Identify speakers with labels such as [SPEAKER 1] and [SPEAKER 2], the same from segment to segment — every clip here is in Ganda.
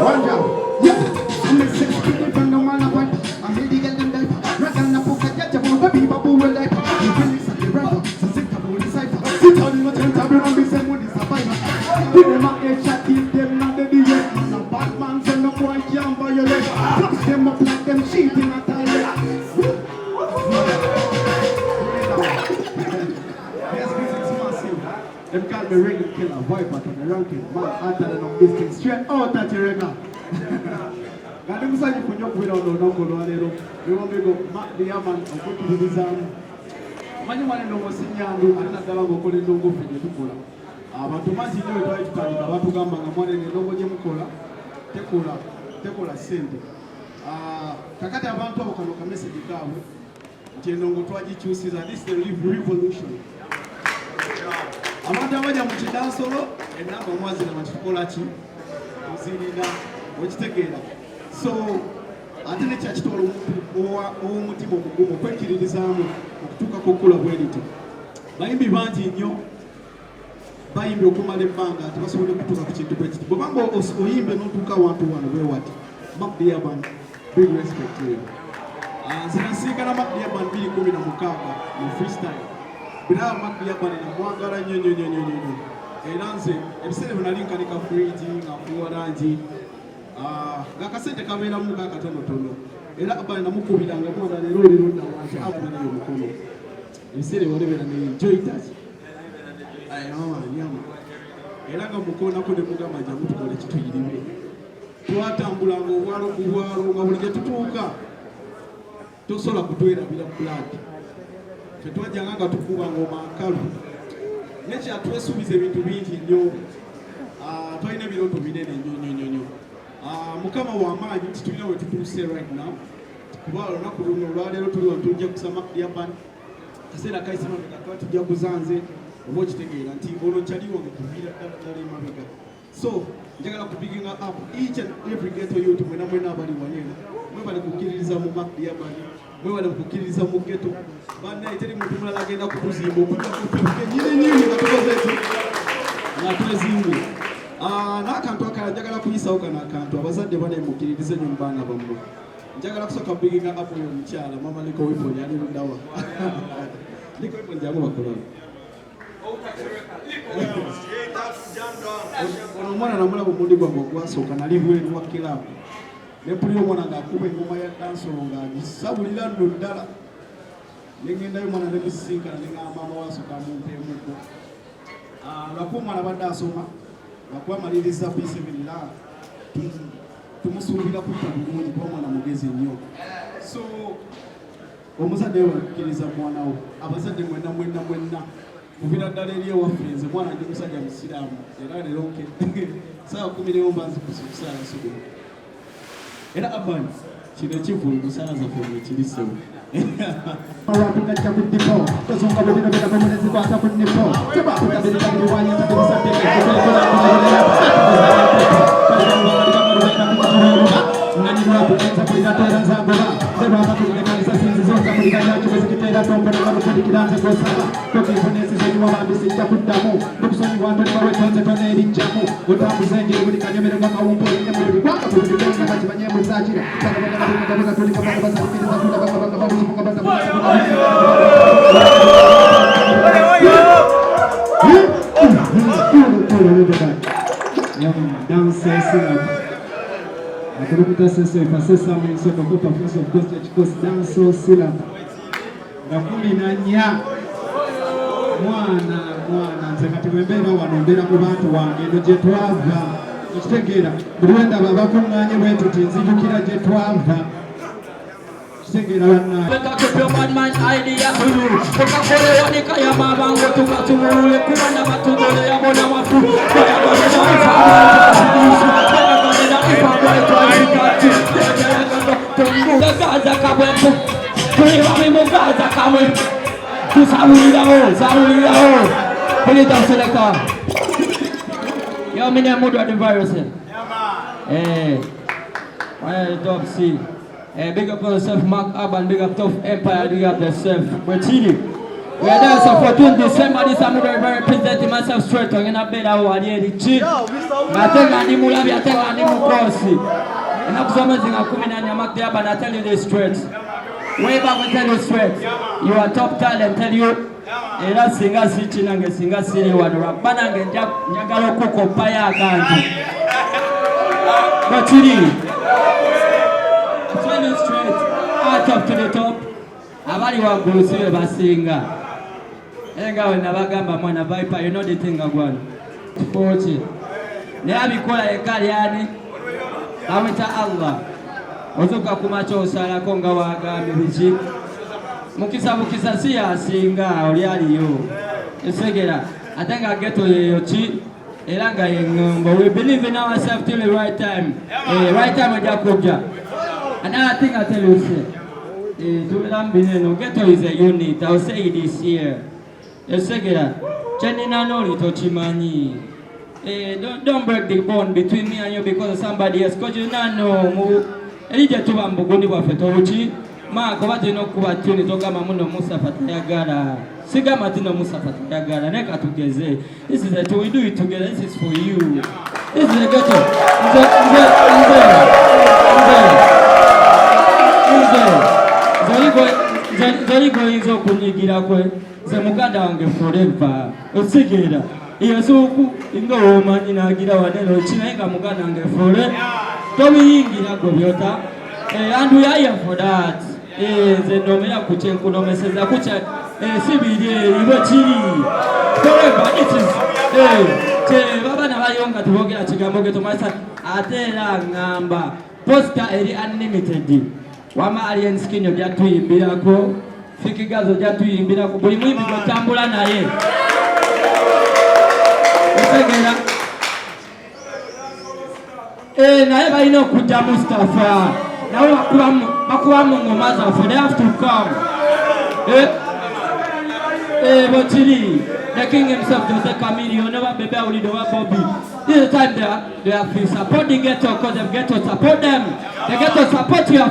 [SPEAKER 1] One job. Yeah. I'm a sex kid from the man of one. I'm illegal and die. Ragan na puka jaja bunga biba buwe like. You really suck the rapper. So sit up with the cipher. Sit on the tent up and be same with the survivor. Give them a headshot, give them not the DJ. No bad man, so no boy can't violate. Flush them up like them cheating at all. Them call me Regal Killer, wipe out on the ranking, man, hotter than on this thing, straight out at your record. Now, them say you put your without no number, you want me to go Mac the Yaman and go to the design. Man, you want to know what's in your room, and not the one who call it no go for you to pull up. But to match you know, I tell you, about to come and money, you know what you call up, take all a send. Kakata abantu abakaloka message kaabwe nti endongo twagikyusiza this is the revolution. Abantu abajja mu kidansolo enamba omwazira bakikola ki kuzirira okitegeera so ate nekyakitwala ow'omutima omugumu okwekiririzaamu okutuuka kukula bwerito bayimbi bangi nnyo bayimbi okumala ebbanga ati basobole okutuuka ku kintu bwe kiti bwebanga oyimbe n'otuuka awantu wano bwe wati Mac the Yaban big respect to you. Zinasinkana Mac the Yaban 2016 mu freestyle Bila Mac the Yaban namwagala nnyo era nze ebiseera bwe nali nkanika friji ngafuwa langi ng'akasente kabeeramu kakatonotono era Abani namukubiranga mwana leero olirunda wange abulira omukono ebiseera ebiwalebera ne enjoy that era nga mukoonako ne mugamba njamu tukole kituyiriwe twatambulanga obwalo ku bwalo nga buli gye tutuuka tosobola kutwerabira buladi tetwajjanga nga tukuba ngoma nkalu nekyatwesuubiza ebintu bingi nnyo twalina ebirooto binene nnyo mukama w'amaanyi nti tulina we tutuuse right now kuba olunaku luno olwaleero tuli wano tujja kusa Mac the Yaban kaseera kayise mabega tuba tujja kuzanze oba okitegeera nti olwo kyaliwo nga tuviira ddala emabega so njagala kubiginga up each and every ghetto youth mwena abali wanyena mwebale kukkiririza mu Mac the Yaban mwebale kukkiririza mu ghetto bannaye teri muntu mulala agenda kutuzimba okujja kutuuke nyininyini nga tukozeeki nga twezimbye n'akantu akala njagala kuyisawo kano akantu abazadde banaye mukkiririze nnyo mu baana bammwe njagala kusooka biginga up oyo omukyala mama Liko Weapon ali luddawa Liko Weapon jangu bakolona ono omwana namulaba omundi gwange ogwasooka nali bweru wa kilabu nepulira omwana ng'akuba engoma ya dansolo ng'agisabulira nno ddala neŋŋendayo omwana nemisinkana neŋŋamba maama wasooka mumpeemuko lwakuba omwana abadde asoma lwakuba amaliriza P7 era tumusuubira kutta bulungi kuba omwana mugezi nnyo so omuzadde wakkiriza mwana wo abazadde mwenna Muvira ddala eri ewaffe nze mwana ndi musajja musiraamu era leero nkedde saawa 10 mbanzi kusaala subuhi era Abani kino ekivulu musaala zaffe mwekirisewo abantu gajja ku ddipo tozunga bulino betakomunezi kwata ku ddipo tutabiritabiriwanyi nanyimwakugenza kuligatera nzagula sebwakakulilekanisa sinzizonza kuliganyakibwezikiteera tomboneka lukadikiranze gosaba tokifunesizenyuma bambisijja kuddamu nokusonyiwa ntoliba wetonze toneerijjamu otambuza enjeri buli kanyomero nga kawumpo olinye mu buli kwaka ku buli bonga bakibanye muzakira bagabagabagabagabagabasakiriza Akamata sasa ifasesa mwenso kakupa fursa of kikosi danso sila nga 14 mwana nze kati bwembeera wano mbeera ku bantu wange eno gye twava ekitegeera buli wendaba bakuŋŋaanye bwe tuti nzijukira gye twava kitegeera bannaye tukakolewanika yamabango tukatumulule kubana batugole yabona watu Gaza kabwepo tuliwami mugaza kamwe tusawulirawo Benita Seleka yo mine mudu adi virus top C big up yourself Mac Aban, big up Tough Empire, big up yourself Bretini
[SPEAKER 2] We are there so for 20 December. This I'm very representing myself straight on in a bed. I want to the I think I need Mulabi, I think I need Mukosi. And I'm something I'm coming and I'm up there, but I tell you this straight. Way back, I tell you straight. You are top talent, tell you. Era singa sichi nange singa siri wano rabana nge njagala kuko paya akantu Bachiri tell you straight out up to the top abali waggulu sibe basinga enga we nabagamba mwana Viper you know the thing agwana tupoche ne abikola ekali yani amita Allah ozuka kumacho osala konga wagambe bichi Mukisa siya singa olialiyo esegera atenga geto yeyochi elanga yengombo we believe in ourselves till the right time ajakuja another thing I tell you say tulambineno geto is a unit I'll say this year esegera chenina noli tochimanyi don't break the bond between me and you because of somebody else because you not know elije tuba mbugundi bwa fetochi Mako bati no kubatuni toka mamuno Musa Fatayagara. Siga matino Musa Fatayagara. Neka tugeze. This is it. We do it together. This is for you. This is the ghetto. Zorigo izo kunyigira kwe. Zemuganda wange forever. Osigera. Iyo suku ingo womanyi nagira wadelo chinenga muganda wange forever. Tobi yingira go byota. And we are here for that. Zenomera kuchenku no meseza kucha sibiri ibo chiri. Forever it is. Che baba na bayonga tubogera kigambo geto masa atera ngamba. Poster eri unlimited. Wama alien skin ya tuyimbira ko. Fikigazo ya tuyimbira ko. Buli mwimbi gotambula naye. Osegera. Naye balina okuja Mustafa. Now bakuwamu ngomaza for they have to come. Botiri, the king himself Jose Camille, never baby only the Bobby. This is the time they have to support the ghetto because the ghetto support them. The ghetto support you,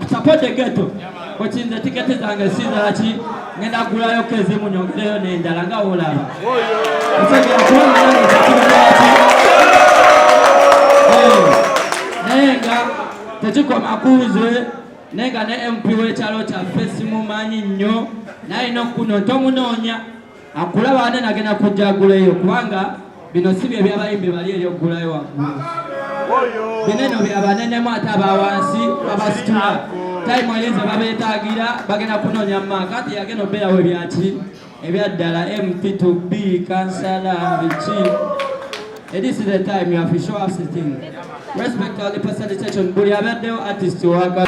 [SPEAKER 2] support the ghetto. But in the ticket is and see that ngenda gula yo keze munyongero nenda langa olaba. Nenga techiko makuze nenga ne MP wechalo cha fesi mumanyi nnyo naye no kuno tomunonya akulaba ane nagenda kujagula eyo kubanga bino sibye byabayimbi bali eyo gulayo waggulu bineno byabanene mwata bawansi babasitula time elize babetagira bagenda kunonya maka ati yageno bera we byaki ebyaddala MP to B kansala bichi. This is the time you have to show us the thing. Respect all the presentation. Buri abedeo artist waka.